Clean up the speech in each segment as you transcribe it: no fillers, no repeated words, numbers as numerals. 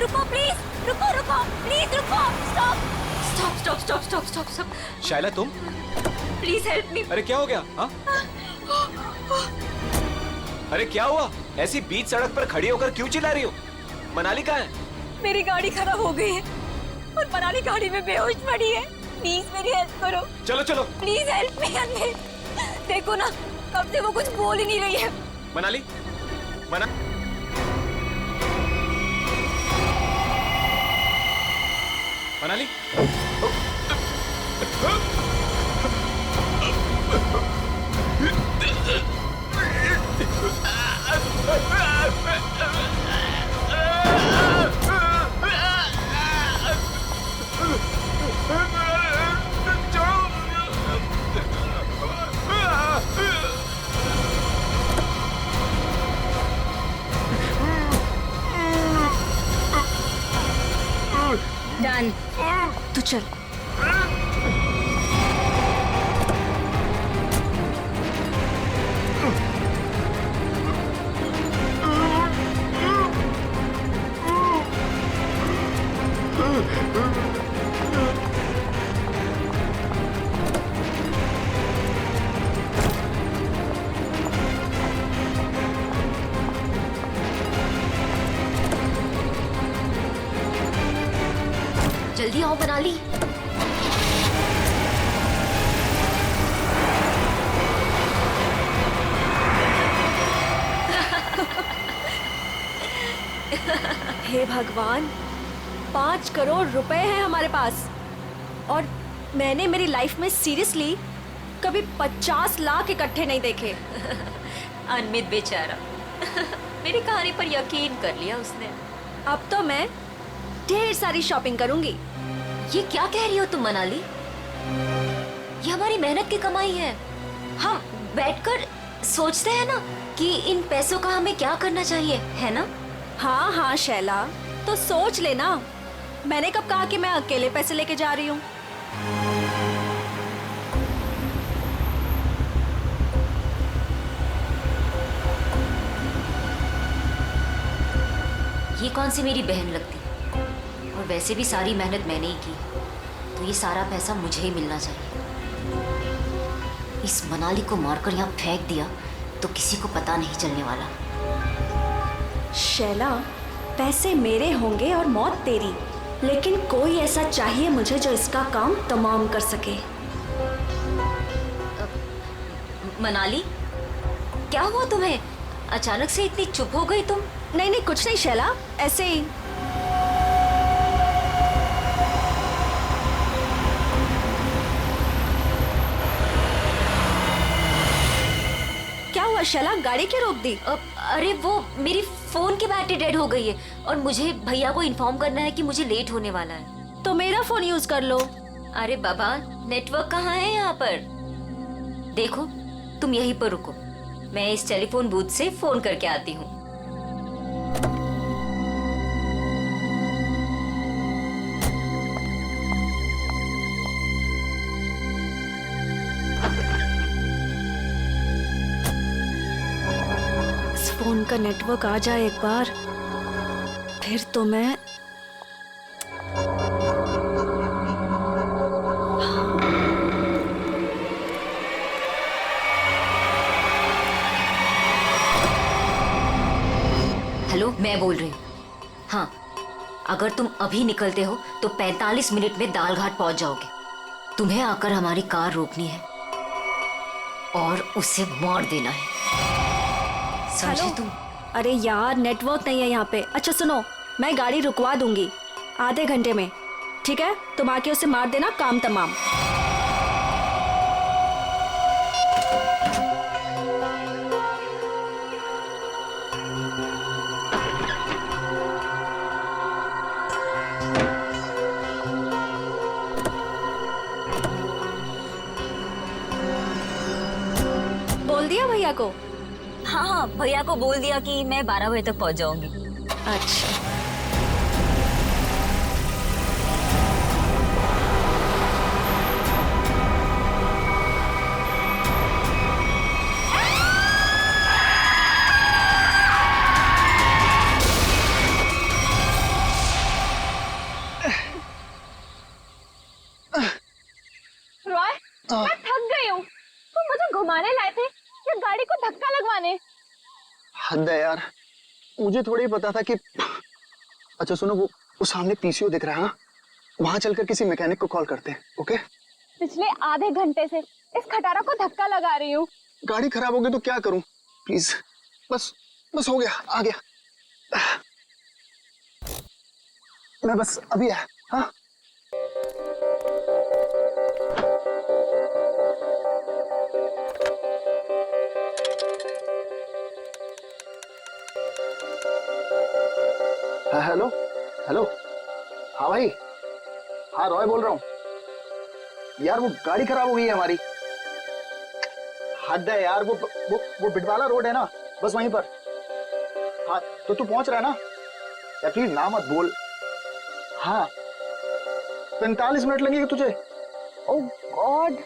रुको प्लीज, रुको रुको प्लीज रुको, stop stop stop stop stop stop stop. शायला तुम? Please help me. अरे क्या हो गया? हाँ? अरे क्या हुआ? ऐसी बीच सड़क पर खड़ी होकर क्यों चिल्ला रही हो? मनाली कहाँ है? मेरी गाड़ी खराब हो गई है और मनाली गाड़ी में बेहोश पड़ी है। प्लीज मेरी हेल्प करो। चलो चलो। प्लीज हेल्प मी अनमेल। देखो ना, कब से वो कुछ बोल ही नहीं रही है। मनाली, मनाली। डन, तू चल। जल्दी आओ मनाली। हे भगवान, 5 करोड़ रुपए हैं हमारे पास और मैंने मेरी लाइफ में सीरियसली कभी 50 लाख इकट्ठे नहीं देखे। अनमित बेचारा मेरी कहानी पर यकीन कर लिया उसने। अब तो मैं ढेर सारी शॉपिंग करूंगी। ये क्या कह रही हो तुम मनाली? ये हमारी मेहनत की कमाई है। हम बैठकर सोचते हैं ना कि इन पैसों का हमें क्या करना चाहिए, है ना? हाँ हाँ शैला, तो सोच लेना। मैंने कब कहा कि मैं अकेले पैसे लेके जा रही हूँ? ये कौन सी मेरी बहन लगती, और वैसे भी सारी मेहनत मैंने ही की, तो ये सारा पैसा मुझे ही मिलना चाहिए। इस मनाली को मारकर यहाँ फेंक दिया तो किसी को पता नहीं चलने वाला। शैला, पैसे मेरे होंगे और मौत तेरी, लेकिन कोई ऐसा चाहिए मुझे जो इसका काम तमाम कर सके। मनाली, क्या हुआ तुम्हें? अचानक से इतनी चुप हो गई तुम? नहीं नहीं, कुछ नहीं शैला, ऐसे ही। क्या हुआ शैला, गाड़ी क्यों रोक दी? अरे वो मेरी फोन की बैटरी डेड हो गई है और मुझे भैया को इन्फॉर्म करना है कि मुझे लेट होने वाला है। तो मेरा फोन यूज कर लो। अरे बाबा, नेटवर्क कहाँ है यहाँ पर? देखो, तुम यहीं पर रुको, मैं इस टेलीफोन बूथ से फोन करके आती हूँ। इस फोन का नेटवर्क आ जाए एक बार, फिर तो मैं हेलो, मैं बोल रही हूँ। हाँ, अगर तुम अभी निकलते हो तो 45 मिनट में दालघाट पहुंच जाओगे। तुम्हें आकर हमारी कार रोकनी है और उसे मार देना है, समझे तुम? अरे यार, नेटवर्क नहीं है यहाँ पे। अच्छा सुनो, मैं गाड़ी रुकवा दूंगी आधे घंटे में, ठीक है? तुम आके उसे मार देना, काम तमाम। बोल दिया भैया को? हाँ हाँ, भैया को बोल दिया कि मैं 12 बजे तक पहुंच जाऊंगी। अच्छा। हद है यार, मुझे थोड़ी ही पता था कि। अच्छा सुनो, वो सामने पीसीओ दिख रहा है, हाँ? वहां चलकर किसी मैकेनिक को कॉल करते हैं, ओके? पिछले आधे घंटे से इस खटारा को धक्का लगा रही हूँ। गाड़ी खराब हो गई तो क्या करूं? प्लीज, बस बस हो गया, आ गया। मैं बस अभी आया। हाँ हेलो हेलो। हाँ भाई, हाँ रॉय बोल रहा हूँ यार। वो गाड़ी खराब हो गई है हमारी। हद है यार, वो बिटवाला रोड है ना, बस वहीं पर। हाँ तो तू पहुंच रहा है ना यार? प्लीज ना मत बोल। हाँ 45 मिनट लगेंगे तुझे? ओह गॉड।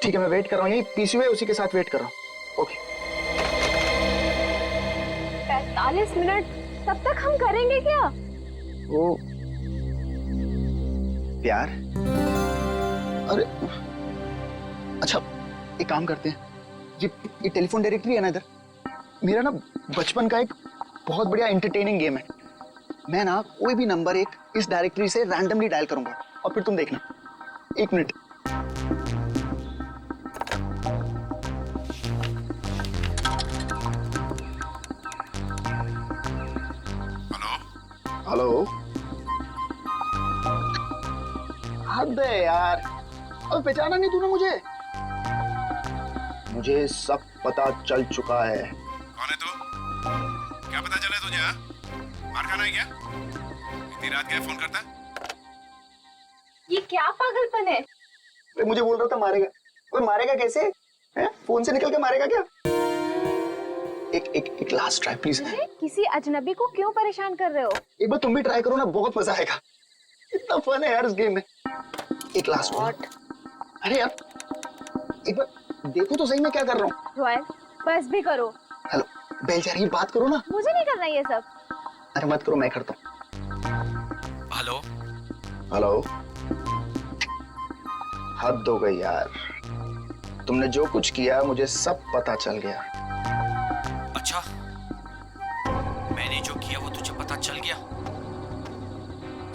ठीक है, मैं वेट कर रहा हूँ, यही पीसीओ है, उसी के साथ वेट कर रहा हूँ। ओके 45 मिनट, तब तक हम करेंगे क्या? ओ प्यार। अरे अच्छा, एक काम करते हैं, ये टेलीफोन डायरेक्टरी है ना इधर, मेरा ना बचपन का एक बहुत बढ़िया एंटरटेनिंग गेम है। मैं ना कोई भी नंबर एक इस डायरेक्टरी से रैंडमली डायल करूंगा और फिर तुम देखना। 1 मिनट। Hello hello. हद है यार, अब पहचाना नहीं तूने मुझे? मुझे सब पता चल चुका है। कौन है तू? क्या पता चला तुझे? हाँ? मार खाना है क्या? इतनी रात क्या फोन करता? ये क्या पागलपन है? मुझे बोल रहा था मारेगा। ओए मारेगा कैसे? हैं? फोन से निकल के मारेगा क्या? एक लास्ट ट्राई प्लीज। किसी अजनबी को क्यों परेशान कर रहे हो? एक बार तुम भी ट्राई करो ना, बहुत मजा आएगा। इतना फन है यार इस गेम में। एक लास्ट वॉट। अरे यार एक बार देखो तो सही मैं क्या कर रहा हूँ। रॉयल बस भी करो। हेलो बेल जा रही है, बात करो ना। मुझे नहीं करना ये सब। अरे मत करो, मैं करता हूँ। Hello hello. हद हो गई यार, तुमने जो कुछ किया मुझे सब पता चल गया। अच्छा, मैंने जो किया वो तुझे पता चल गया?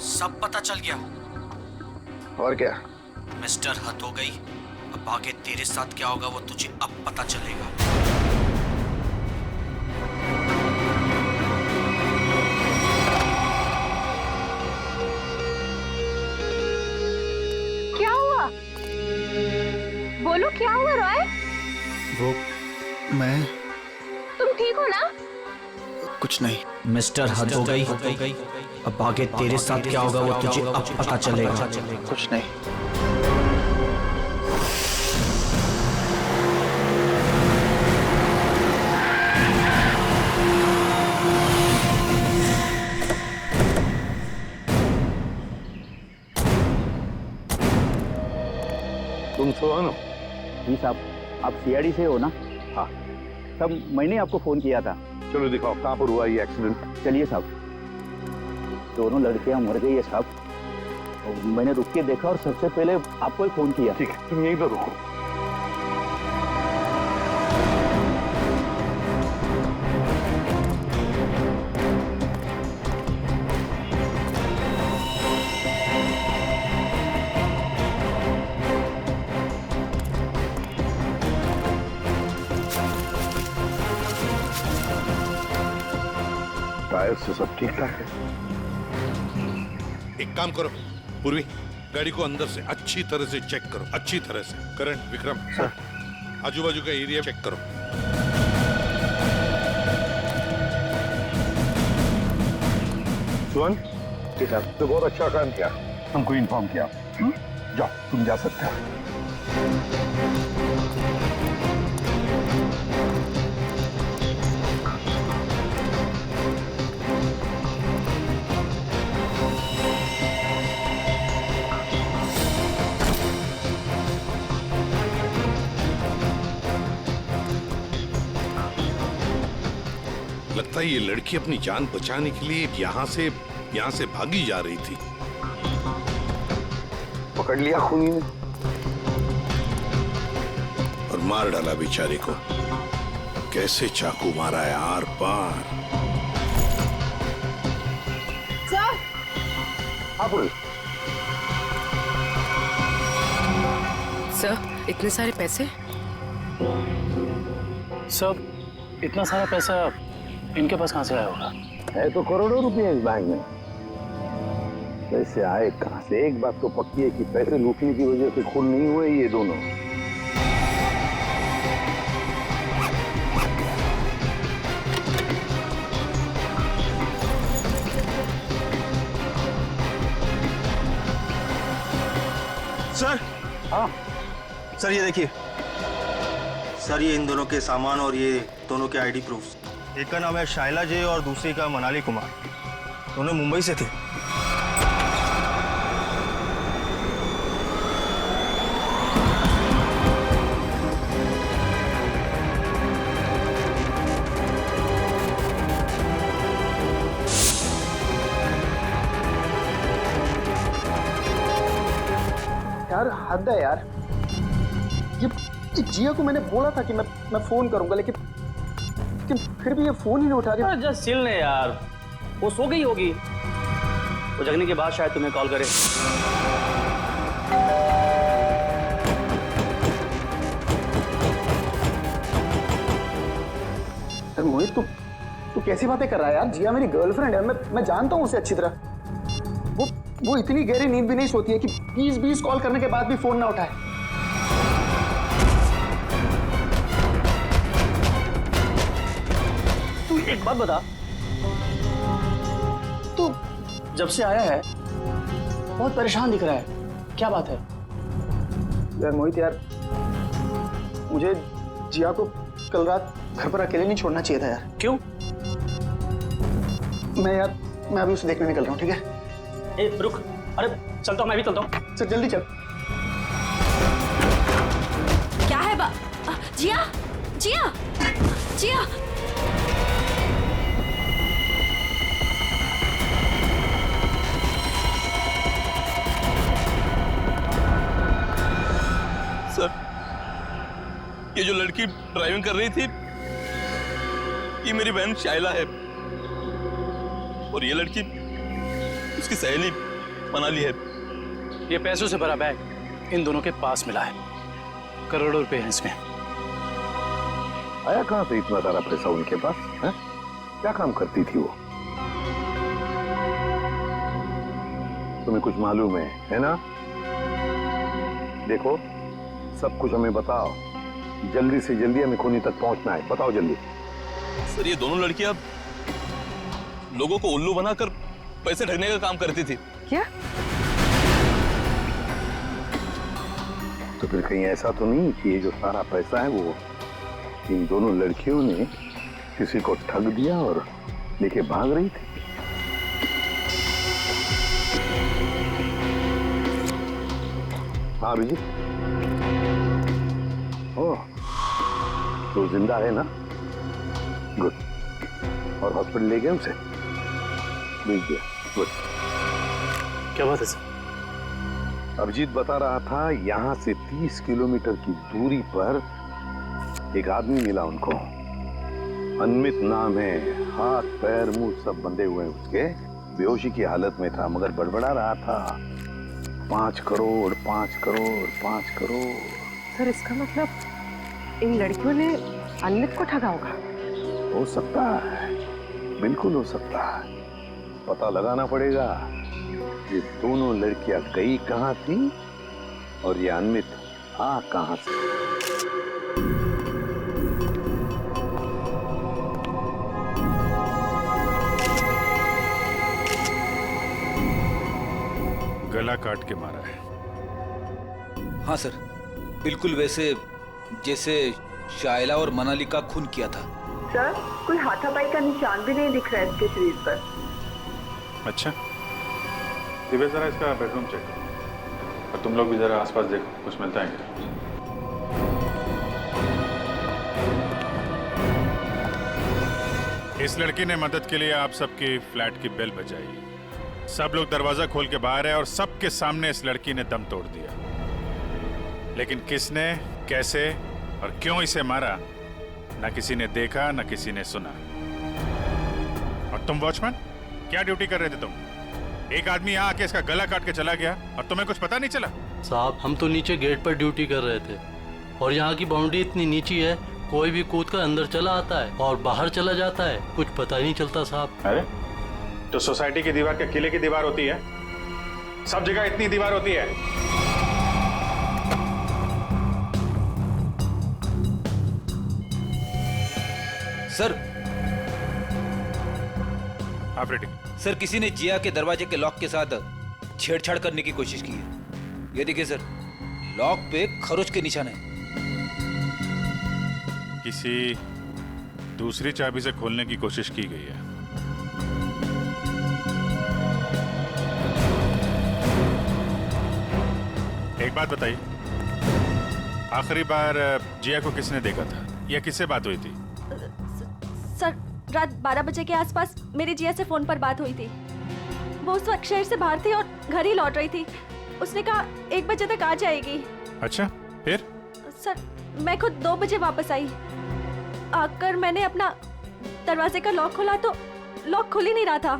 सब पता चल गया? और क्या? मिस्टर हद हो गई, अब आगे तेरे साथ क्या होगा वो तुझे अब पता चलेगा। क्या हुआ? बोलो क्या हुआ रॉय? वो मैं तुम ठीक हो ना? कुछ नहीं। मिस्टर हद हो गई, अब आगे तेरे साथ क्या होगा वो तुझे अब पता चलेगा। कुछ नहीं। तुम सोनो? जी साहब, आप सीआईडी से हो ना? हाँ। तब मैंने आपको फोन किया था। चलो दिखाओ कहाँ पर हुआ ये एक्सीडेंट। चलिए साहब। दोनों लड़कियां मर गई है साहब, और मैंने रुक के देखा और सबसे पहले आपको ही फोन किया। ठीक है, तुम यहीं पर रुको। टायर से सब ठीक ठाक है। एक काम करो पूर्वी, गाड़ी को अंदर से अच्छी तरह से चेक करो, अच्छी तरह से। करण, विक्रम सर, आजू बाजू का एरिया चेक करो। सुन जी साहब, तो बहुत अच्छा काम किया, हमको इन्फॉर्म किया। जाओ, तुम जा सकते हो। लगता है ये लड़की अपनी जान बचाने के लिए यहाँ से भागी जा रही थी। पकड़ लिया खूनी ने और मार डाला बेचारी को। कैसे चाकू मारा यार। बार। हाँ पूर्वी, सर इतने सारे पैसे? सब इतना सारा पैसा इनके पास कहाँ से आया होगा? है तो करोड़ों रुपए इस बैंक में। पैसे आए कहाँ से? एक बात तो पक्की है कि पैसे लूटने की वजह से खून नहीं हुए ये दोनों। सर। हाँ सर ये देखिए सर, ये इन दोनों के सामान और ये दोनों के आईडी प्रूफ। एक का नाम है शाइला जे और दूसरी का मनाली कुमार। दोनों मुंबई से थे। यार हद है यार। ये जिया को मैंने बोला था कि मैं फोन करूंगा, लेकिन फिर भी ये फोन ही नहीं उठा रही। जस्ट चिल ले यार, वो सो गई होगी। वो जगने के बाद शायद तुम्हें कॉल करे। मोहित तू कैसी बातें कर रहा है यार? जिया मेरी गर्लफ्रेंड है, मैं जानता हूँ उसे अच्छी तरह। वो इतनी गहरी नींद भी नहीं सोती है कि 20 कॉल करने के बाद भी फोन ना उठाए। तू एक बात बता, तू जब से आया है बहुत परेशान दिख रहा है, क्या बात है? यार मोहित यार, मुझे जिया को कल रात घर पर अकेले नहीं छोड़ना चाहिए था यार। क्यों? मैं अभी उसे देखने निकल रहा हूँ, ठीक है? ए रुक, अरे चलता हूँ, मैं भी चलता हूँ। सर जल्दी चल। क्या है जिया जिया जिया। सर, ये जो लड़की ड्राइविंग कर रही थी ये मेरी बहन शाइला है और ये लड़की उसकी सहेली मनाली है। ये पैसों से भरा बैग इन दोनों के पास मिला है, करोड़ों रुपए हैं इसमें। आया कहाँ से इतना सारा पैसा उनके पास है? क्या काम करती थी वो? तुम्हें कुछ मालूम है ना? देखो सब कुछ हमें बताओ, जल्दी से जल्दी हमें खूनी तक पहुंचना है, बताओ जल्दी। सर ये दोनों लड़कियां लोगों को उल्लू बनाकर पैसे ठगने का काम करती थी। क्या? तो फिर कहीं ऐसा तो नहीं कि ये जो सारा पैसा है वो इन दोनों लड़कियों ने किसी को ठग दिया और लेके भाग रही थी? हाँ अभिजीत, ओह तो जिंदा है ना? गुड। और हॉस्पिटल ले गए उसे? भेज दिया। गुड। क्या बात है सर? अभिजीत बता रहा था यहाँ से 30 किलोमीटर की दूरी पर एक आदमी मिला उनको। अनमित नाम है, हाथ पैर मुंह सब बंधे हुए हैं उसके, बेहोशी की हालत में था मगर बड़बड़ा रहा था 5 करोड़ 5 करोड़ 5 करोड़। सर इसका मतलब इन लड़कियों ने अनमित को ठगा होगा? हो सकता है, बिल्कुल हो सकता है। पता लगाना पड़ेगा ये दोनों लड़कियां गई कहां थी और ये अनमित आ कहां से। गला काट के मारा है। हाँ सर, बिल्कुल वैसे जैसे शाइला और मनाली का खून किया था। सर कोई हाथापाई का निशान भी नहीं दिख रहा है इसके शरीर पर। अच्छा, दिव्या जरा इसका बेडरूम चेक करो और तुम लोग भी जरा आसपास देखो, कुछ मिलता है क्या? इस लड़की ने मदद के लिए आप सबकी फ्लैट की बेल बजाई। सब लोग दरवाजा खोल के बाहर है और सबके सामने इस लड़की ने दम तोड़ दिया। लेकिन किसने, कैसे और क्यों इसे मारा, ना किसी ने देखा ना किसी ने सुना। और तुम वॉचमैन, क्या ड्यूटी कर रहे थे तुम? एक आदमी यहाँ आके इसका गला काट के चला गया और तुम्हें कुछ पता नहीं चला? साहब हम तो नीचे गेट पर ड्यूटी कर रहे थे और यहाँ की बाउंड्री इतनी नीची है, कोई भी कूद कर अंदर चला आता है और बाहर चला जाता है, कुछ पता ही नहीं चलता साहब। अरे तो सोसाइटी की दीवार क्या किले की दीवार होती है? सब जगह इतनी दीवार होती है? सर ऑपरेटिंग सर, किसी ने जिया के दरवाजे के लॉक के साथ छेड़छाड़ करने की कोशिश की है। ये देखिए सर, लॉक पे खरोच के निशान है। किसी दूसरी चाबी से खोलने की कोशिश की गई है। एक बात बताइए, आखिरी बार जिया को किसने देखा था या किससे बात हुई थी? सर, रात 12 बजे के आसपास मेरी जिया से फोन पर बात हुई थी। वो उस वक्त शहर से बाहर थी और घर ही लौट रही थी। उसने कहा 1 बजे तक आ जाएगी। अच्छा, फिर? सर, मैं खुद 2 बजे वापस आई। आकर मैंने अपना दरवाजे का लॉक खोला तो लॉक खुल ही नहीं रहा था।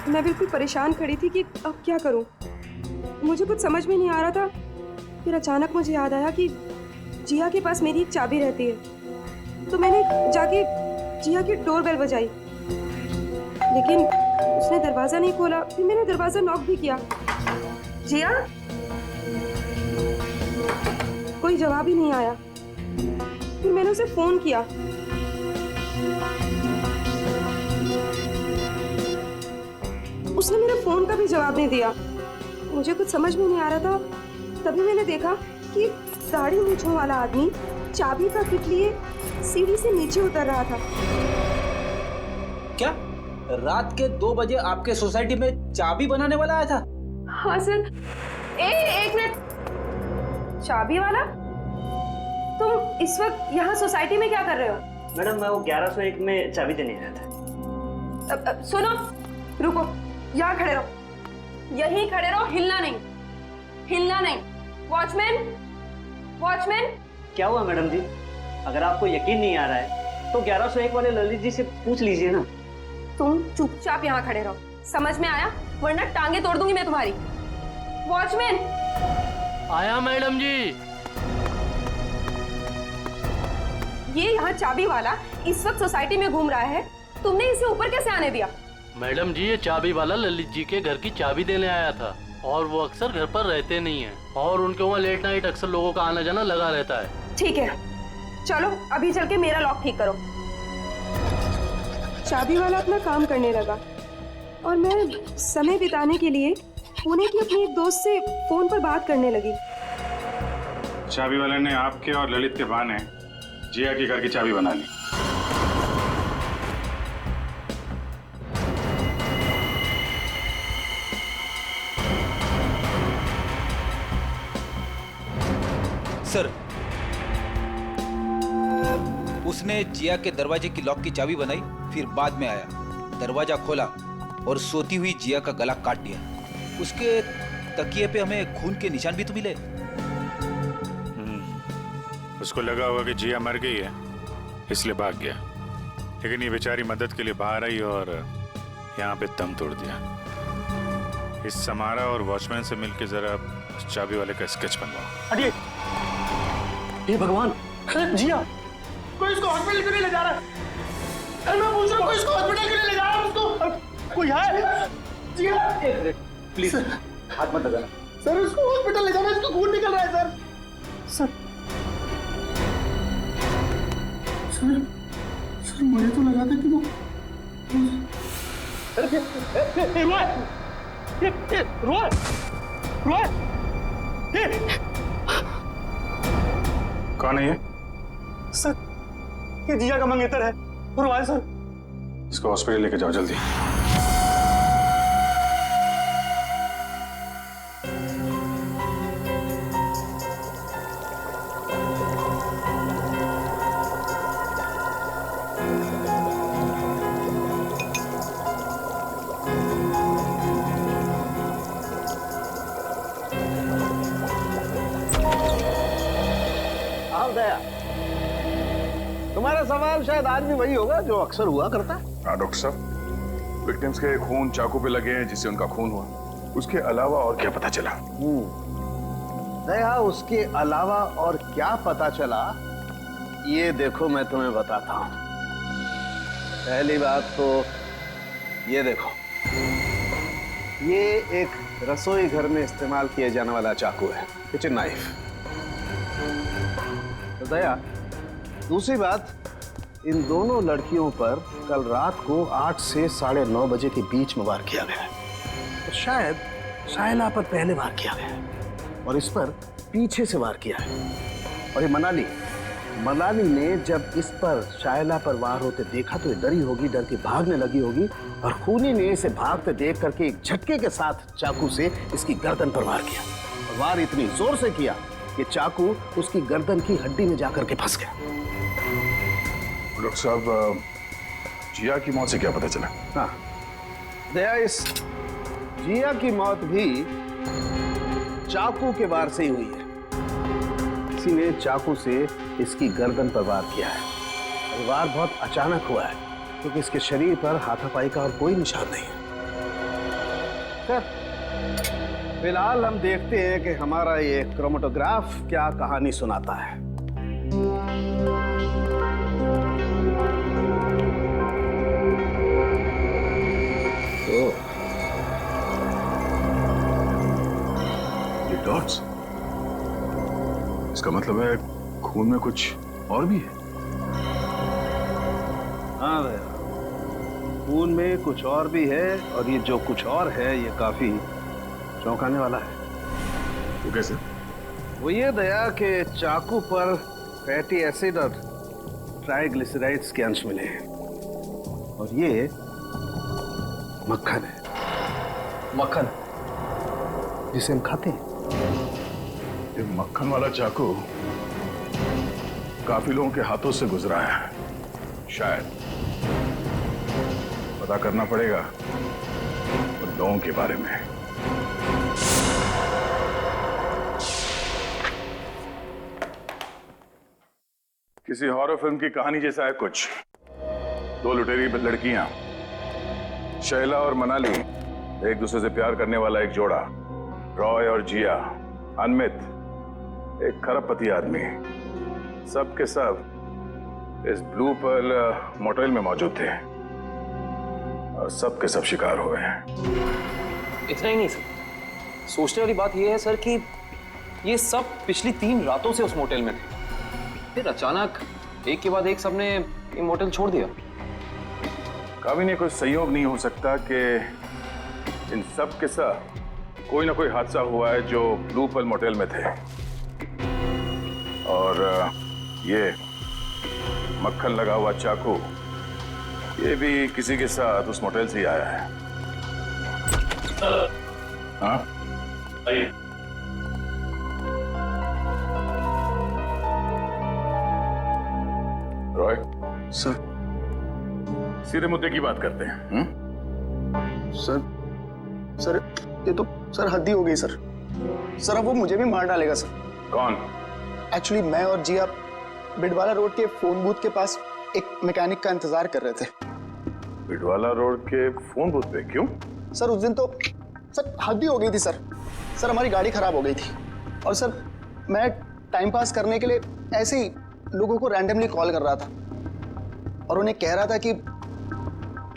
मैं बिल्कुल परेशान खड़ी थी कि अब क्या करूं। मुझे कुछ समझ में नहीं आ रहा था। फिर अचानक मुझे याद आया कि जिया के पास मेरी एक चाबी रहती है, तो मैंने जाके जिया की डोरबेल बजाई, लेकिन उसने दरवाजा नहीं खोला। फिर मैंने दरवाजा नॉक भी किया। जिया, कोई जवाब ही नहीं आया। फिर मैंने उसे फोन किया। उसने मेरे फोन का भी जवाब नहीं दिया। मुझे कुछ समझ में नहीं आ रहा था। तभी मैंने देखा कि दाढ़ी मूंछों वाला आदमी चाबी का किट लिए सीढ़ी से नीचे उतर रहा था। क्या रात के 2 बजे आपके सोसाइटी में चाबी बनाने वाला आया था? हाँ सर। एक मिनट, चाबी वाला? तुम इस वक्त यहाँ सोसाइटी में क्या कर रहे हो? मैडम मैं वो 1101 में चाबी देने आया था। सुनो, रुको, यहाँ खड़े रहो, यहीं खड़े रहो, हिलना नहीं, हिलना नहीं। Watchman, watchman. क्या हुआ मैडम जी? अगर आपको यकीन नहीं आ रहा है तो 1101 वाले ललित जी से पूछ लीजिए ना। तुम चुपचाप यहाँ खड़े रहो, समझ में आया? वरना टांगे तोड़ दूंगी मैं तुम्हारी। वॉचमैन। आया मैडम जी। ये यहाँ चाबी वाला इस वक्त सोसाइटी में घूम रहा है, तुमने इसे ऊपर कैसे आने दिया? मैडम जी, ये चाबी वाला ललित जी के घर की चाबी देने आया था और वो अक्सर घर पर रहते नहीं हैं और उनके वहाँ लेट नाइट अक्सर लोगों का आना जाना लगा रहता है। ठीक है, चलो अभी चल के मेरा लॉक ठीक करो। चाबी वाला अपना काम करने लगा और मैं समय बिताने के लिए पुणे की अपनी एक दोस्त से फोन पर बात करने लगी। चाबी वाले ने आपके और ललित के बहाने जिया के घर की चाबी बना ली। सर, उसने जिया के दरवाजे की लॉक की चाबी बनाई, फिर बाद में आया, दरवाजा खोला और सोती हुई जिया का गला काट दिया। उसके तकिए पे हमें खून के निशान भी तो मिले। उसको लगा होगा कि जिया मर गई है, इसलिए भाग गया। लेकिन ये बेचारी मदद के लिए बाहर आई और यहाँ पे दम तोड़ दिया। इस समारा और वॉचमैन से मिलके जरा चाबी वाले का स्केच बनवाओ। अरे ये भगवान, जिया कोई इसको हॉस्पिटल क्यों नहीं ले जा रहा? मैं पूछ रहा हूँ, कोई इसको हॉस्पिटल क्यों नहीं ले जा रहा? उसको कोई है? जिया, प्लीज हाथ मत लगाना। सर उसको हॉस्पिटल ले जाना, इसको खून निकल रहा है सर। सर मुझे तो लगा था कि वो कौन है ये? सर ये जिया का मंगेतर है। रोए सर। इसको हॉस्पिटल लेके जाओ जल्दी। तुम्हारा सवाल शायद आज भी वही होगा जो अक्सर हुआ करता है। हाँ डॉक्टर साहब, विक्टिम्स के खून चाकू पे लगे हैं जिससे उनका खून हुआ, उसके अलावा और क्या पता चला? दया, उसके अलावा और क्या पता चला ये देखो मैं तुम्हें बताता हूं। पहली बात तो ये देखो, ये एक रसोई घर में इस्तेमाल किए जाने वाला चाकू है, किचन नाइफ। तो दया, दूसरी बात, इन दोनों लड़कियों पर कल रात को 8 से 9:30 बजे के बीच में वार किया गया है। तो शायद शाइला पर पहले वार किया गया है और इस पर पीछे से वार किया है। और ये मनाली ने जब इस पर शाइला पर वार होते देखा तो ये डरी होगी, डर के भागने लगी होगी और खूनी ने इसे भागते देख करके एक झटके के साथ चाकू से इसकी गर्दन पर वार किया। और वार इतनी जोर से किया कि चाकू उसकी गर्दन की हड्डी में जाकर के फंस गया। डॉक्टर साहब, जिया की मौत से क्या पता चला? हाँ दया, इस जिया की मौत भी चाकू के वार से ही हुई है। किसी ने चाकू से इसकी गर्दन पर वार किया है और वार बहुत अचानक हुआ है क्योंकि इसके शरीर पर हाथापाई का और कोई निशान नहीं है। फिलहाल हम देखते हैं कि हमारा ये क्रोमेटोग्राफ क्या कहानी सुनाता है। ये डॉट्स, इसका मतलब है खून में कुछ और भी है। हाँ भैया, खून में कुछ और भी है और ये जो कुछ और है ये काफी चौंकाने वाला है। वो कैसे? वो ये दया के चाकू पर फैटी एसिड और ट्राइग्लिसराइड्स के अंश मिले हैं और ये मक्खन है। मक्खन जिसे हम खाते हैं। ये मक्खन वाला चाकू काफी लोगों के हाथों से गुजरा है। शायद पता करना पड़ेगा उन लोगों के बारे में। किसी हॉरर फिल्म की कहानी जैसा है कुछ। 2 लुटेरी लड़कियां, शैला और मनाली, एक दूसरे से प्यार करने वाला एक जोड़ा, रॉय और जिया, अनमित, एक खरबपति आदमी, सब के सब इस ब्लू पर्ल मोटेल में मौजूद थे और सब के सब शिकार हुए हैं। इतना ही नहीं सर, सोचने वाली बात यह है सर कि ये सब पिछली 3 रातों से उस मोटेल में थे, फिर अचानक एक के बाद एक सबने ये मोटेल छोड़ दिया। कभी नहीं कोई संयोग नहीं हो सकता कि इन सब के साथ कोई ना कोई हादसा हुआ है जो ब्लू पर्ल मोटेल में थे और ये मक्खन लगा हुआ चाकू ये भी किसी के साथ उस मोटेल से ही आया है। हाँ आइए। रॉय सर, सीधे मुद्दे की बात करते हैं। सर ये तो सर हद ही हो गई सर। सर अब वो मुझे भी मार डालेगा सर। कौन? एक्चुअली मैं और जिया बिडवाला रोड के फोन बूथ के पास एक मैकेनिक का इंतजार कर रहे थे। बिडवाला रोड के फोन बूथ पे? क्यों? सर उस दिन तो सर हद ही हो गई थी सर। सर हमारी गाड़ी खराब हो गई थी और सर मैं टाइम पास करने के लिए ऐसे ही लोगों को रैंडमली कॉल कर रहा था और उन्हें कह रहा था कि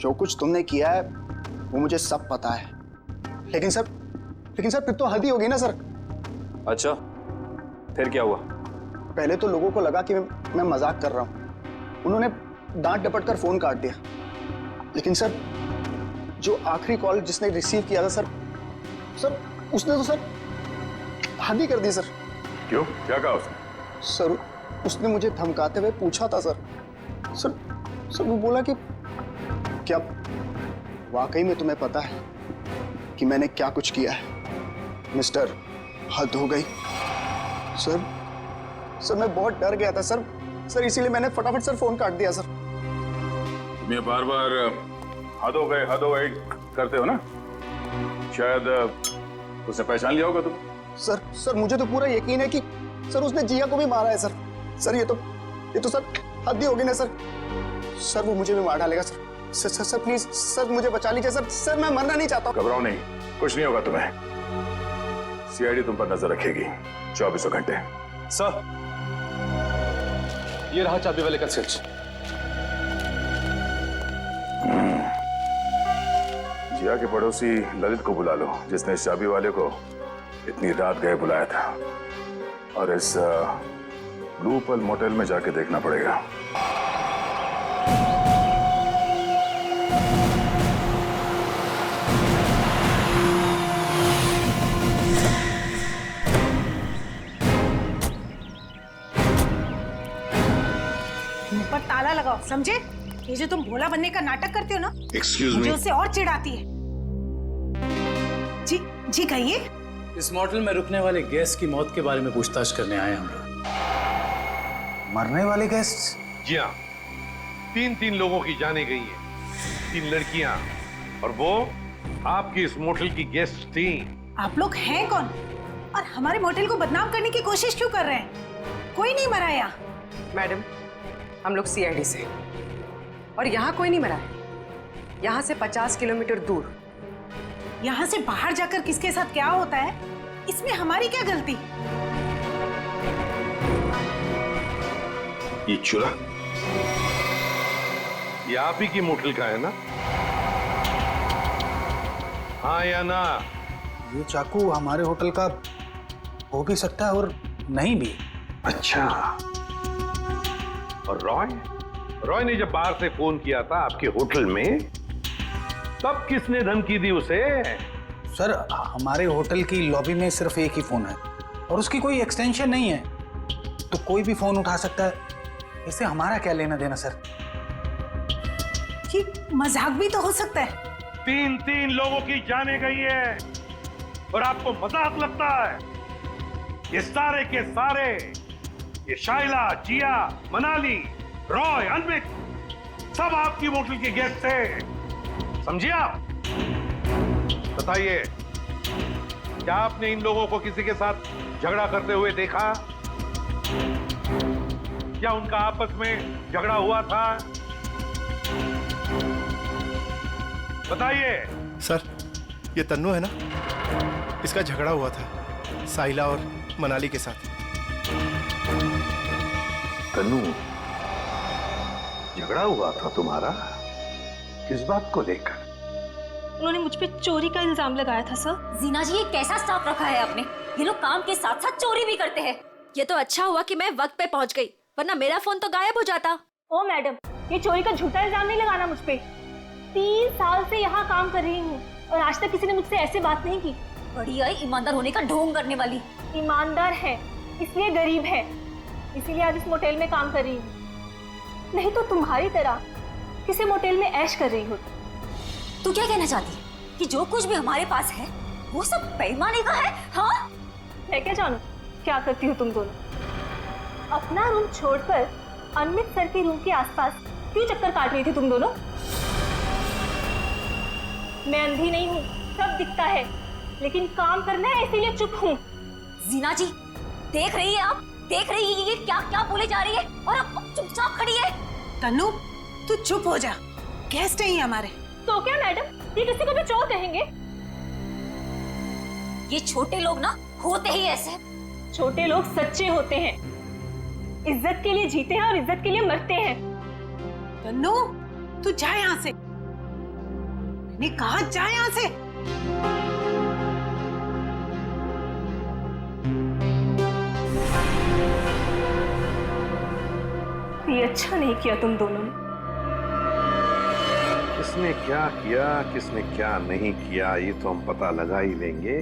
जो कुछ तुमने किया है वो मुझे सब पता है। लेकिन सर फिर तो हद ही होगी ना सर। अच्छा, फिर क्या हुआ? पहले तो लोगों को लगा कि मैं मजाक कर रहा हूँ। उन्होंने डांट डपट कर फोन काट दिया। लेकिन सर जो आखिरी कॉल जिसने रिसीव किया था सर उसने तो सर हद ही कर दी सर। क्यों? क्या कहा उसने? सर उसने मुझे धमकाते हुए पूछा था सर वो बोला कि क्या वाकई में तुम्हें पता है कि मैंने क्या कुछ किया है? मिस्टर, हद हो गई। सर मैं बहुत डर गया था सर इसीलिए मैंने फटाफट सर फोन काट दिया सर। तुम ये बार बार हद हो गए करते हो ना? शायद उसने पहचान लिया होगा तुम। सर मुझे तो पूरा यकीन है कि सर उसने जिया को भी मारा है सर ये तो सर हद ही होगी ना सर। सर वो मुझे भी मार डालेगा sir. Sir sir sir please sir मुझे बचा लीजिए सर। सर मैं मरना नहीं चाहता। घबराओ नहीं, कुछ नहीं होगा तुम्हें। सीआईडी तुम पर नजर रखेगी 24 घंटे। सर ये रहा चाबी वाले का स्विच। जिया के पड़ोसी ललित को बुला लो, जिसने इस चाबी वाले को इतनी रात गए बुलाया था। और इस ब्लू पल मोटेल में जाके देखना पड़ेगा। मुंह पर ताला लगाओ, समझे? ये जो तुम भोला बनने का नाटक करते हो ना, एक्सक्यूज मुझे मी, उससे और चिढ़ाती है। जी जी कहिए। इस मोटेल में रुकने वाले गेस्ट की मौत के बारे में पूछताछ करने आए हम लोग। मरने वाले गेस्ट? जी हाँ, 3 लोगों की जाने गई है, 3 लड़कियां, और वो आपकी इस मोटेल की गेस्ट थी। आप लोग हैं कौन और हमारे मोटेल को बदनाम करने की कोशिश क्यों कर रहे हैं? कोई नहीं मरा यहाँ। मैडम, हम लोग सीआईडी से, और यहाँ कोई नहीं मरा है। यहाँ से 50 किलोमीटर दूर। यहाँ से बाहर जाकर किसके साथ क्या होता है, इसमें हमारी क्या गलती? ये चूल्हा ये आप ही की मोटेल का है ना? हाँ या ना? ये चाकू हमारे होटल का हो भी सकता है और नहीं भी। अच्छा, और रॉय ने जब बाहर से फोन किया था आपके होटल में, तब किसने धमकी दी उसे? सर हमारे होटल की लॉबी में सिर्फ एक ही फोन है और उसकी कोई एक्सटेंशन नहीं है, तो कोई भी फोन उठा सकता है। इससे हमारा क्या लेना देना सर? ये मजाक भी तो हो सकता है। 3 लोगों की जाने गई है और आपको मजाक लगता है? ये सारे के सारे, ये शाइला, जिया, मनाली, रॉय, अनमित, सब आपकी होटल के गेस्ट थे, समझिए आप? बताइए, क्या आपने इन लोगों को किसी के साथ झगड़ा करते हुए देखा? क्या उनका आपस में झगड़ा हुआ था? बताइए। सर, ये तन्नू है ना, इसका झगड़ा हुआ था साहिला और मनाली के साथ। तन्नू, झगड़ा हुआ था तुम्हारा? किस बात को लेकर? उन्होंने मुझ पे चोरी का इल्जाम लगाया था सर। जीना जी, ये कैसा स्टाफ रखा है आपने? ये लोग काम के साथ साथ चोरी भी करते हैं। ये तो अच्छा हुआ कि मैं वक्त पे पहुंच गई, वरना मेरा फोन तो गायब हो जाता। ओ मैडम, ये चोरी का झूठा इल्जाम नहीं लगाना मुझ पे। 3 साल से यहाँ काम कर रही हूँ और आज तक किसी ने मुझसे ऐसे बात नहीं की। बड़ी आई ईमानदार होने का ढोंग करने वाली। ईमानदार है इसलिए गरीब है, इसीलिए आज इस मोटेल में काम कर रही हूँ, नहीं तो तुम्हारी तरह किसी मोटेल में ऐश कर रही हो। तू क्या कहना चाहती है कि जो कुछ भी हमारे पास है वो सब पैमाने का है? हाँ, मैं क्या जानूं क्या करती हो तुम दोनों। अपना रूम छोड़कर अनमित सर के रूम के आसपास क्यों चक्कर काट रही थी तुम दोनों? मैं अंधी नहीं हूँ, सब दिखता है, लेकिन काम करना है इसीलिए चुप हूँ। जीना जी, देख रही है आप? देख रही है ये क्या क्या बोले जा रही है और अब चुपचाप खड़ी है। तन्नू, तू चुप हो जा, गेस्ट है हमारे। तो क्या मैडम, ये किसी को भी चोर कहेंगे? ये छोटे लोग ना होते ही ऐसे। छोटे लोग सच्चे होते हैं, इज्जत के लिए जीते हैं और इज्जत के लिए मरते हैं। तन्नू, तू जा यहाँ से, मैंने कहा जा यहाँ से। ये अच्छा नहीं किया तुम दोनों ने। किसने क्या किया, किसने क्या नहीं किया, ये तो हम पता लगा ही लेंगे।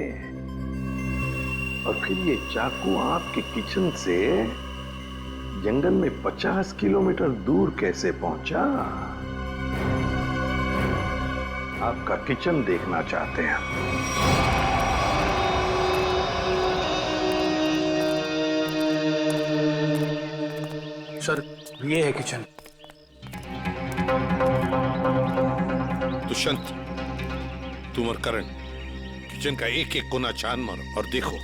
और फिर ये चाकू आपके किचन से जंगल में 50 किलोमीटर दूर कैसे पहुंचा? आपका किचन देखना चाहते हैं। सर, ये है किचन। दुष्यंत, तुम और करण किचन का एक एक कोना छान मारो और देखो,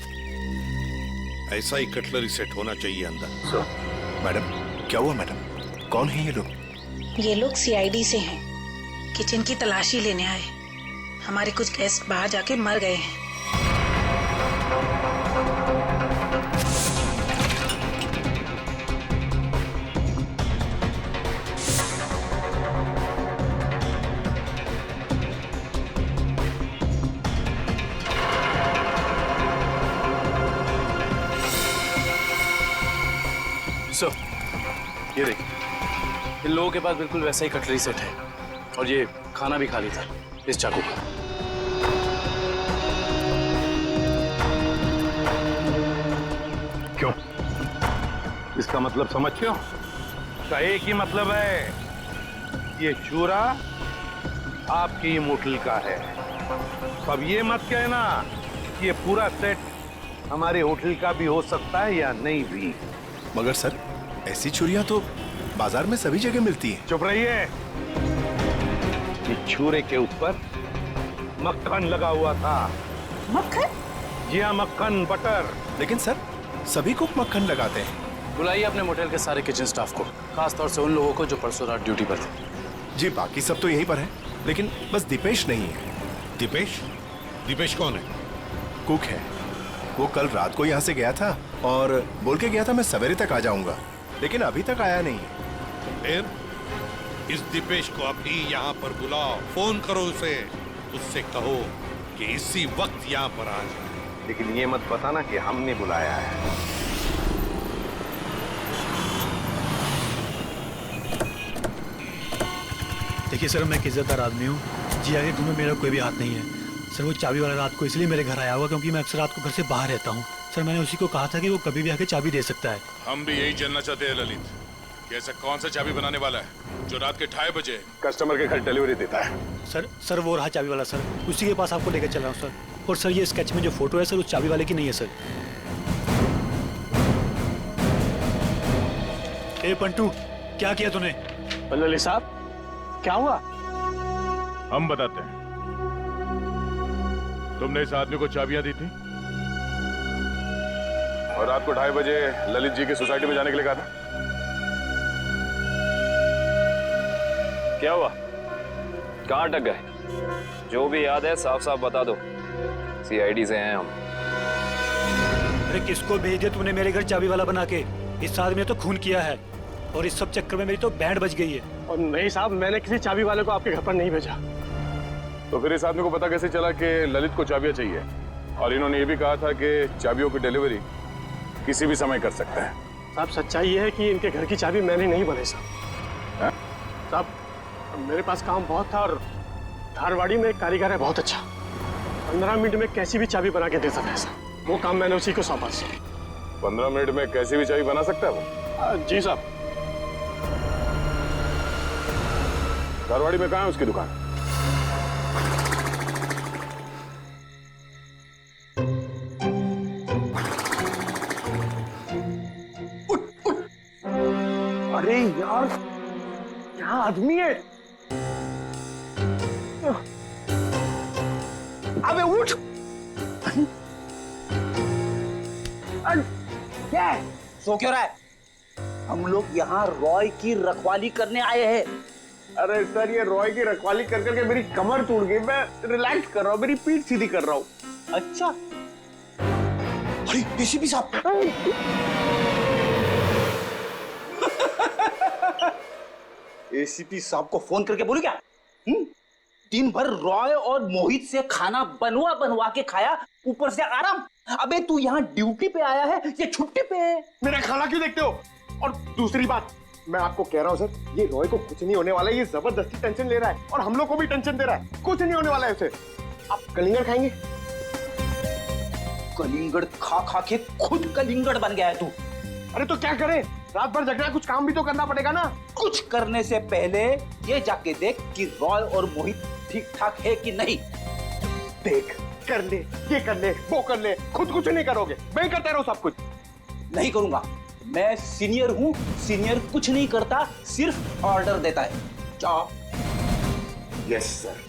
ऐसा ही कटलरी सेट होना चाहिए अंदर। मैडम, क्या हुआ मैडम? कौन है ये लोग? ये लोग सीआईडी से हैं। किचन की तलाशी लेने आए। हमारे कुछ गेस्ट बाहर जाके मर गए हैं। सर, ये देखिए, इन लोगों के पास बिल्कुल वैसा ही कटलरी सेट है और ये खाना भी खाली था इस चाकू का। क्यों? इसका मतलब समझ क्यों? इसका एक ही मतलब है, ये चूरा आपकी होटल का है। अब ये मत कहना कि ये पूरा सेट हमारे होटल का भी हो सकता है या नहीं भी। मगर सर, ऐसी छुरियां तो बाजार में सभी जगह मिलती हैं। चुप रहिए। ये छुरे के ऊपर मक्खन लगा हुआ था। मक्खन? जी हाँ, मक्खन, बटर। लेकिन सर, सभी कुक मक्खन लगाते हैं। बुलाइए अपने मोटेल के सारे किचन स्टाफ को, खास तौर से उन लोगों को जो परसों रात ड्यूटी पर थे। जी, बाकी सब तो यहीं पर है, लेकिन बस दीपेश नहीं है। दीपेश? दीपेश कौन है? कुक है। वो कल रात को यहाँ से गया था और बोल के गया था मैं सवेरे तक आ जाऊंगा, लेकिन अभी तक आया नहीं है। फिर इस दीपेश को अभी यहाँ पर बुलाओ, फोन करो उसे, उससे कहो कि इसी वक्त यहाँ पर आ जाए। लेकिन ये मत बताना कि हमने बुलाया है। देखिए सर, मैं एक इज्जतदार आदमी हूँ। जी आगे तुम्हें मेरा कोई भी हाथ नहीं है सर। वो चाबी वाला रात को इसलिए मेरे घर आया हुआ क्योंकि मैं अक्सर रात को घर से बाहर रहता हूँ सर। मैंने उसी को कहा था कि वो कभी भी आके चाबी दे सकता है। हम भी यही जानना चाहते हैं ललित, कि ऐसा कौन सा चाबी बनाने वाला है जो रात के 2:30 बजे कस्टमर के घर डिलीवरी देता है। सर वो रहा चाबी वाला सर, उसी के पास आपको लेकर चल रहा हूँ सर। और सर, ये स्केच में जो फोटो है सर, उस चाबी वाले की नहीं है सर। ए पंटू, क्या किया तूने? ललित साहब, क्या हुआ? हम बताते हैं। तुमने इस आदमी को चाबियां दी थी और रात को 2:30 बजे ललित जी की सोसाइटी में जाने के लिए कहा था। क्या हुआ? कहाँ अटक गए? जो भी याद है साफ साफ बता दो। सीआईडी से हैं हम। अरे किसको भेज दिया तूने मेरे घर चाबी वाला बना के? इस आदमी ने तो खून किया है और इस सब चक्कर में मेरी तो बैंड बज गई है। और नहीं साहब, मैंने किसी चाबी वाले को आपके घर पर नहीं भेजा। तो फिर इस आदमी को पता कैसे चला कि ललित को चाबियां चाहिए? और इन्होंने ये भी कहा था कि चाबियों की डिलीवरी किसी भी समय कर सकता है। साहब, सच्चाई ये है कि इनके घर की चाबी मैंने नहीं बनाई साहब। साहब, मेरे पास काम बहुत था और धारवाड़ी में एक कारीगर है बहुत अच्छा, 15 मिनट में कैसी भी चाबी बना के दे सकता है साहब। वो काम मैंने उसी को सौंपा। 15 मिनट में कैसी भी चाबी बना सकता है वो? जी साहब। धारवाड़ी में कहाँ है उसकी दुकान? अरे यार, क्या आदमी है? अबे उठ! क्या है? सो क्यों रहा है? हम लोग यहाँ रॉय की रखवाली करने आए हैं। अरे सर, ये रॉय की रखवाली कर करके मेरी कमर टूट गई। मैं रिलैक्स कर रहा हूँ, मेरी पीठ सीधी कर रहा हूँ। अच्छा, अरे एसीपी साहब, एसीपी साहब को फोन करके बोलू क्या? दिन भर रॉय और मोहित से खाना बनवा बनवा के खाया, ऊपर से आराम। अबे तू यहाँ ड्यूटी पे आया है या छुट्टी पे है? मेरा खाना क्यों देखते हो? और दूसरी बात, मैं आपको कह रहा हूँ सर, ये रॉय को कुछ नहीं होने वाला है। ये जबरदस्ती टेंशन ले रहा है और हम लोग को भी टेंशन दे रहा है। कुछ नहीं होने वाला है उसे। आप कलिंगड़ खाएंगे? कलिंगड़ खा खा के खुद कलिंगड़ बन गया है तू। अरे तो क्या करे? रात भर जगना, कुछ काम भी तो करना पड़ेगा ना। कुछ करने से पहले ये जाके देख कि रॉय और मोहित ठीक ठाक है कि नहीं। देख, कर ले, ये कर ले, वो कर ले, खुद कुछ नहीं करोगे। मैं करता रहूं सब कुछ? नहीं करूंगा। मैं सीनियर हूं, सीनियर कुछ नहीं करता, सिर्फ ऑर्डर देता है। जाओ। Yes sir.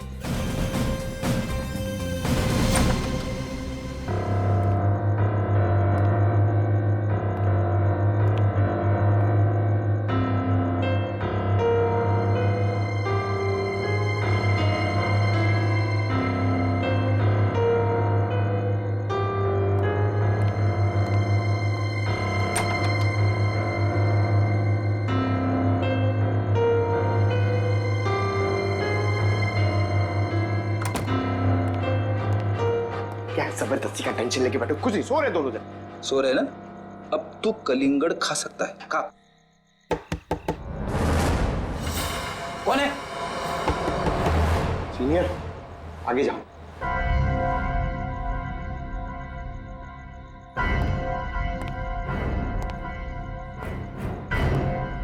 क्या है, जबरदस्ती का टेंशन लेके बैठो, कुछ नहीं, सो रहे दोनों जन। सो रहे ना, अब तू कलिंगड़ खा सकता है, खा। कौन है? सीनियर, आगे जाओ।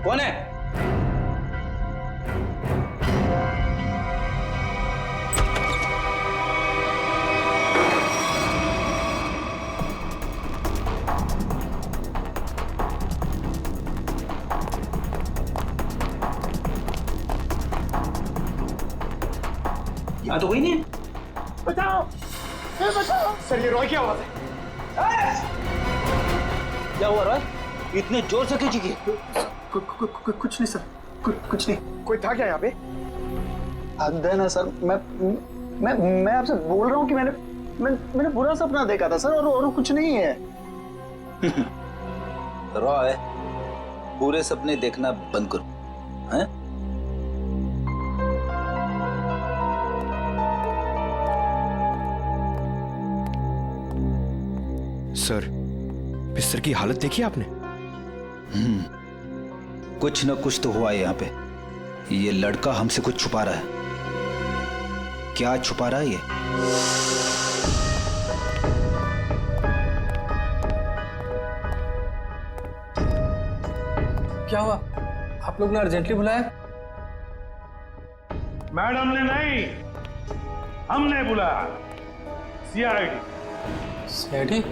कौन है? यहाँ तो कोई नहीं है। बचाओ, बचाओ। सर ये रॉय की आवाज है। क्या हुआ रॉय? इतने जोर से क्यों चीखी? कुछ नहीं सर, कुछ नहीं। कोई था क्या यहाँ पे? हद है ना सर, मैं आपसे बोल रहा हूँ कि मैंने बुरा सपना देखा था सर, और कुछ नहीं है। रॉय, पूरे सपने देखना बंद करो, हैं? सर, बिस्तर की हालत देखी आपने? कुछ न कुछ तो हुआ है यहाँ पे। ये लड़का हमसे कुछ छुपा रहा है। क्या छुपा रहा है ये? क्या हुआ? आप लोग ने अर्जेंटली बुलाया? मैडम ने नहीं, हमने बुलाया। सीआईडी। सीआईडी?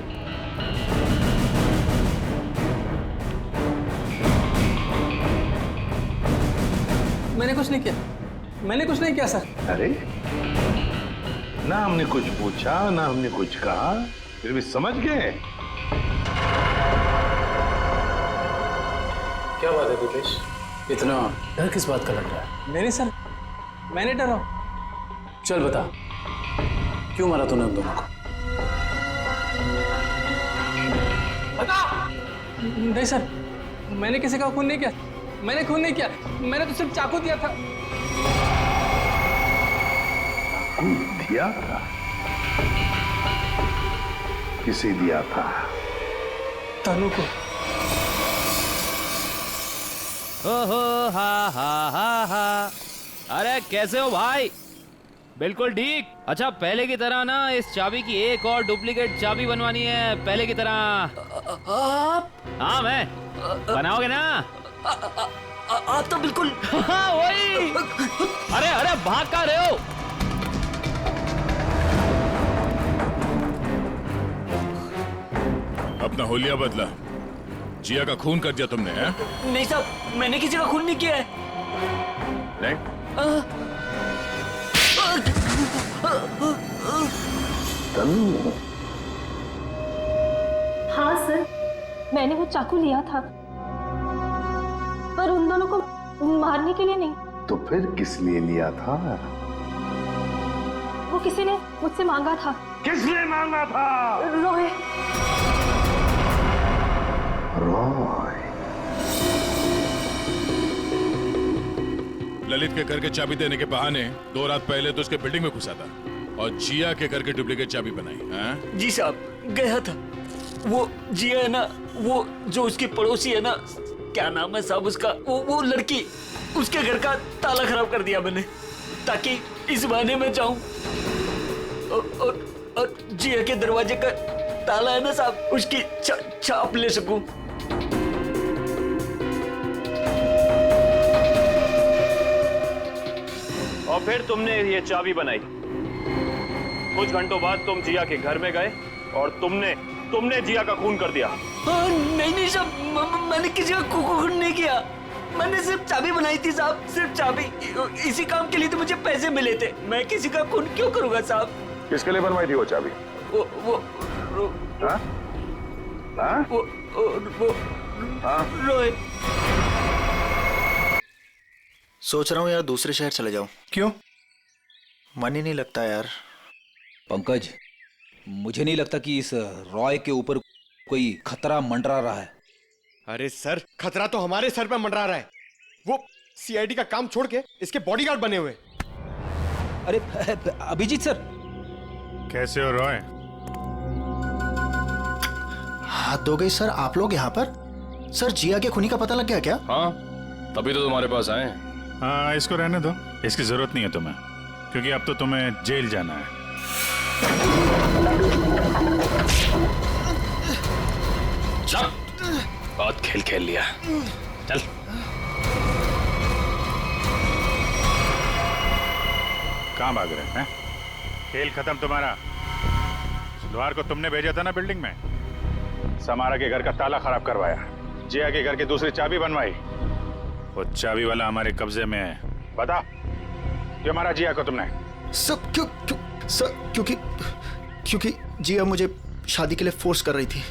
मैंने कुछ नहीं किया, मैंने कुछ नहीं किया सर। अरे ना हमने कुछ पूछा, ना हमने कुछ कहा, फिर भी समझ गए। क्या बात है दिपेश, इतना डर किस बात का लग रहा है? नहीं सर, मैंने डरा। चल बता, क्यों मारा तूने उन दोनों को? बता। नहीं सर, मैंने किसी का खून नहीं किया, मैंने खून नहीं किया, मैंने तो सिर्फ चाकू दिया था। दिया था? किसे दिया था? तनु को। ओहो हा हा हा हा। अरे कैसे हो भाई? बिल्कुल ठीक। अच्छा पहले की तरह ना इस चाबी की एक और डुप्लीकेट चाबी बनवानी है, पहले की तरह। आप? हाँ मैं। बनाओगे ना? आप तो बिल्कुल। हाँ वही। अरे अरे भाग कहाँ रहे हो? अपना होलिया बदला। जिया का खून कर दिया तुमने, हैं? नहीं साहब, मैंने किसी का खून नहीं किया है। नहीं? तनु। हाँ सर, मैंने वो चाकू लिया था, पर उन दोनों को मारने के लिए नहीं। तो फिर किस लिए लिया था? वो किसी ने मुझसे मांगा था। किसने मांगा था? रॉय। रॉय। ललित के घर के चाबी देने के बहाने 2 रात पहले तो उसके बिल्डिंग में घुसा था और जिया के घर के डुप्लीकेट चाबी बनाई, हैं? जी साहब, गया था। वो जिया है ना, वो जो उसकी पड़ोसी है ना, क्या नाम है साहब उसका, वो लड़की, उसके घर का ताला खराब कर दिया मैंने, ताकि इस बहाने में जाऊं और जिया के दरवाजे का ताला है ना साहब, उसकी छाप ले सकूं। और फिर तुमने ये चाबी बनाई। कुछ घंटों बाद तुम जिया के घर में गए और तुमने जिया का खून कर दिया। नहीं साहब, मैंने किसी का खून नहीं किया, मैंने सिर्फ चाबी बनाई थी साहब, सिर्फ चाबी। इसी काम के लिए तो मुझे पैसे मिले थे, मैं किसी का खून क्यों करूंगा साहब? किसके लिए बनवाई थी वो चाबी? रोहित। सोच रहा हूँ यार दूसरे शहर चले जाऊं। क्यों? मन ही नहीं लगता यार। पंकज, मुझे नहीं लगता कि इस रॉय के ऊपर कोई खतरा मंडरा रहा है। अरे सर, खतरा तो हमारे सर पे मंडरा रहा है। वो सीआईडी का काम छोड़ के इसके बॉडीगार्ड बने हुए। अरे अभिजीत सर। कैसे हो रॉय? हद हो गई सर, आप लोग यहाँ पर? सर जिया के खूनी का पता लग गया क्या? हाँ, तभी तो तुम्हारे पास आए। हाँ, इसको रहने दो, इसकी जरूरत नहीं है तुम्हें, क्योंकि अब तो तुम्हें जेल जाना है। चल, बहुत खेल खेल लिया, चल। कहाँ भाग रहे हैं? खेल खत्म तुम्हारा। सुधवार को तुमने भेजा था ना बिल्डिंग में, समारा के घर का ताला खराब करवाया, जिया के घर की दूसरी चाबी बनवाई। वो चाबी वाला हमारे कब्जे में है। बता, क्यों मारा जिया को तुमने? सब क्योंकि जिया मुझे शादी के लिए फोर्स कर रही थी,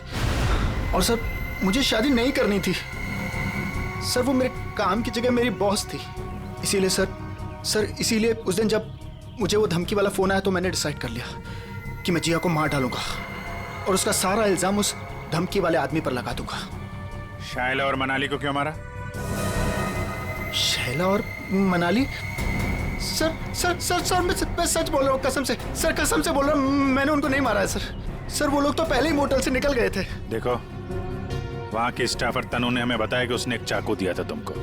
और सर मुझे शादी नहीं करनी थी। सर वो मेरे काम की जगह मेरी बॉस थी, इसीलिए सर इसीलिए उस दिन जब मुझे वो धमकी वाला फोन आया तो मैंने डिसाइड कर लिया कि मैं जिया को मार डालूंगा और उसका सारा इल्जाम उस धमकी वाले आदमी पर लगा दूंगा। शायला और मनाली को क्यों मारा? शैला और मनाली? सर मैं सच बोल रहा हूँ, कसम से सर, कसम से बोल रहा हूँ, मैंने उनको नहीं मारा है सर। वो लोग तो पहले ही मोटल से निकल गए थे। देखो, वहाँ के स्टाफर तनु ने हमें बताया कि उसने एक चाकू दिया था तुमको,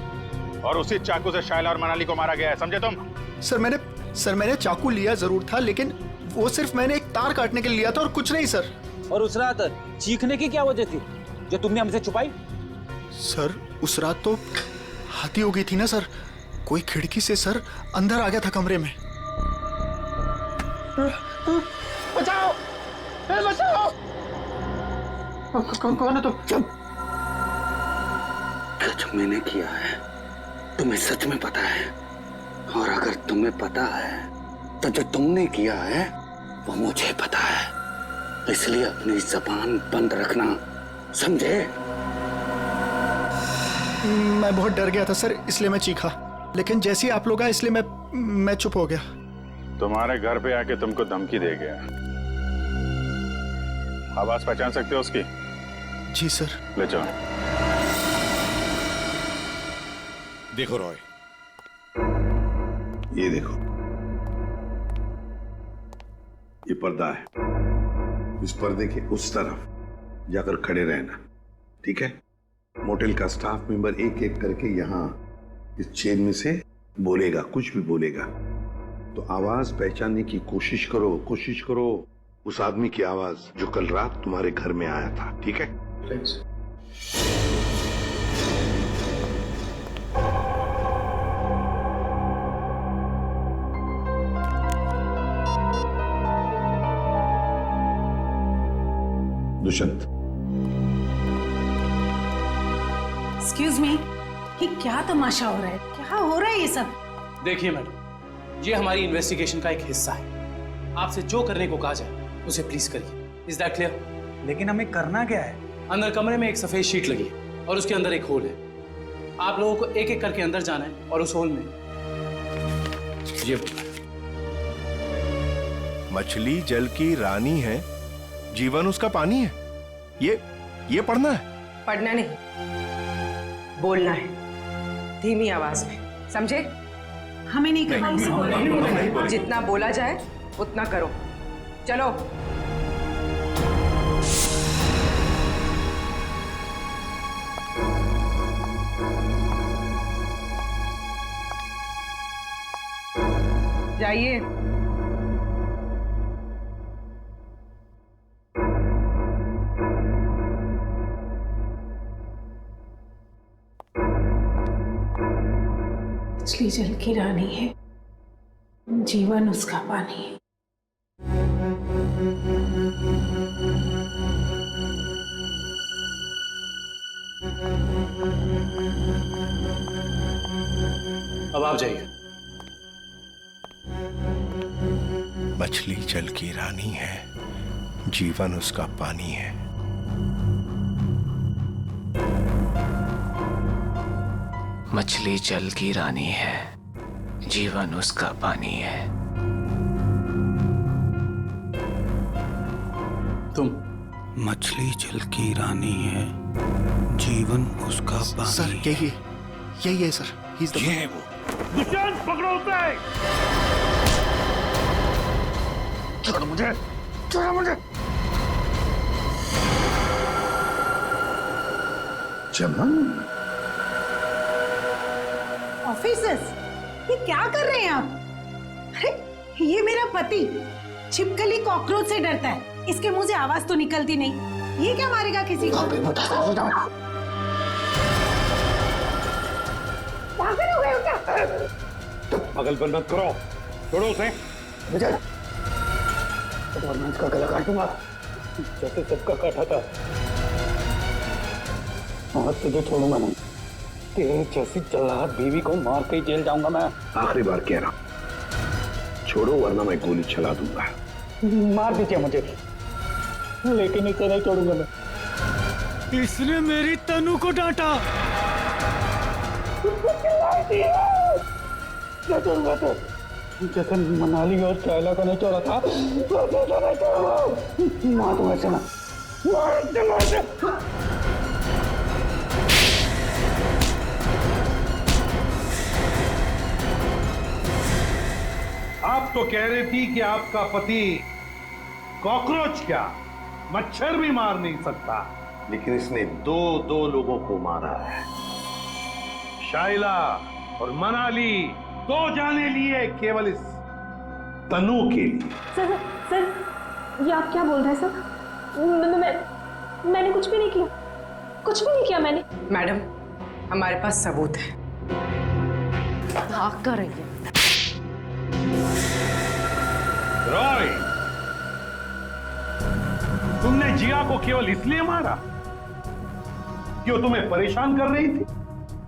और उसी चाकू से शायला और मनाली को मारा गया है, समझे तुम? सर मैंने चाकू लिया जरूर था, लेकिन वो सिर्फ मैंने एक तार काटने के लिए लिया था और कुछ नहीं सर। और उस रात चीखने की क्या वजह थी जो तुमने हमसे छुपाई? सर उस रात तो हाथी हो गई थी ना सर, कोई खिड़की से सर अंदर आ गया था कमरे में। बचाओ, बचाओ! कौन है तुम? जो मैंने किया है तुम्हें सच में पता है, और अगर तुम्हें पता है तो जो तुमने किया है वो मुझे पता है, इसलिए अपनी जबान बंद रखना, समझे? मैं बहुत डर गया था सर, इसलिए मैं चीखा, लेकिन जैसे ही आप लोग आए इसलिए मैं चुप हो गया। तुम्हारे घर पे आके तुमको धमकी दे गया। आवाज पहचान सकते हो उसकी? जी सर। ले जाओ। देखो रॉय, ये देखो, ये पर्दा है, इस पर्दे के उस तरफ जाकर खड़े रहना, ठीक है? मोटेल का स्टाफ मेंबर एक एक करके यहाँ इस चेन में से बोलेगा, कुछ भी बोलेगा तो आवाज पहचानने की कोशिश करो उस आदमी की आवाज जो कल रात तुम्हारे घर में आया था, ठीक है? दुष्यंत। एक्सक्यूज मी, ये क्या तमाशा हो रहा है? क्या हो रहा है ये सब? देखिए मैडम, ये हमारी इन्वेस्टिगेशन का एक हिस्सा है। आपसे जो करने को कहा जाए उसे प्लीज करिए। Is that clear? लेकिन हमें करना क्या है? अंदर कमरे में एक सफेद शीट लगी है और उसके अंदर एक होल है। आप लोगों को एक एक करके अंदर जाना है और उस होल में ये मछली जल की रानी है, जीवन उसका पानी है, ये पढ़ना है? पढ़ना नहीं, बोलना है, धीमी आवाज में, समझे? हमें नहीं करना। जितना बोला जाए उतना करो। चलो। जाइए। मछली जल की रानी है, जीवन उसका पानी है। अब आप जाइए। मछली जल की रानी है, जीवन उसका पानी है। मछली जल की रानी है, जीवन उसका पानी है। तुम? मछली जल की रानी है, जीवन उसका पानी। सर यही है सर, ये है वो। दुष्यंत, पकड़ो उसे! छोड़ मुझे! चमन, ऑफिसर्स, ये क्या कर रहे हैं आप? अरे ये मेरा पति छिपकली कॉकरोच से डरता है, इसके मुंह से आवाज तो निकलती नहीं, ये क्या मारेगा किसी को? पागल हो गए हो क्या? पागलपन मत करो, छोड़ो उसे। वरना इसका गला काट दूंगा जैसे सबका काटा था। और तुझे छोड़ूंगा नहीं, तेरे जैसी जल्लाद बीवी को मार के जेल जाऊंगा मैं। आखिरी बार कह रहा हूं, छोड़ो वरना मैं गोली चला दूंगा। मार दीजिए मुझे, लेकिन इसे नहीं छोड़ूंगा मैं। इसने मेरी तनु को डांटा। क्या छोड़ूंगा तो? जैसे मनाली और शैला को नहीं छोड़ा था, वैसे नहीं छोड़ूंगा। मार दूंगा इसे मैं, मार दूंगा इसे। आप तो कह रही थी कि आपका पति कॉकरोच क्या मच्छर भी मार नहीं सकता, लेकिन इसने दो लोगों को मारा है। शाइला और मनाली, 2 जाने लिए केवल इस तनु के लिए। सर ये आप क्या बोल रहे हैं सर? मैंने कुछ भी नहीं किया, कुछ भी नहीं किया मैंने। मैडम, हमारे पास सबूत है। भाग कर रही है। रॉय, तुमने जिया को केवल इसलिए मारा कि वो तुम्हें परेशान कर रही थी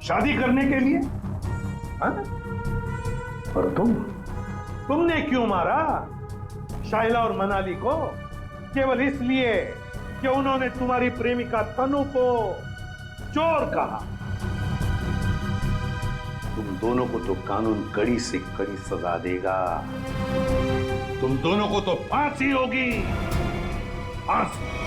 शादी करने के लिए? हाँ? और तुमने क्यों मारा शाइला और मनाली को? केवल इसलिए कि उन्होंने तुम्हारी प्रेमिका तनु को चोर कहा। तुम दोनों को तो कानून कड़ी से कड़ी सजा देगा। तुम दोनों को तो फांसी होगी, फांसी।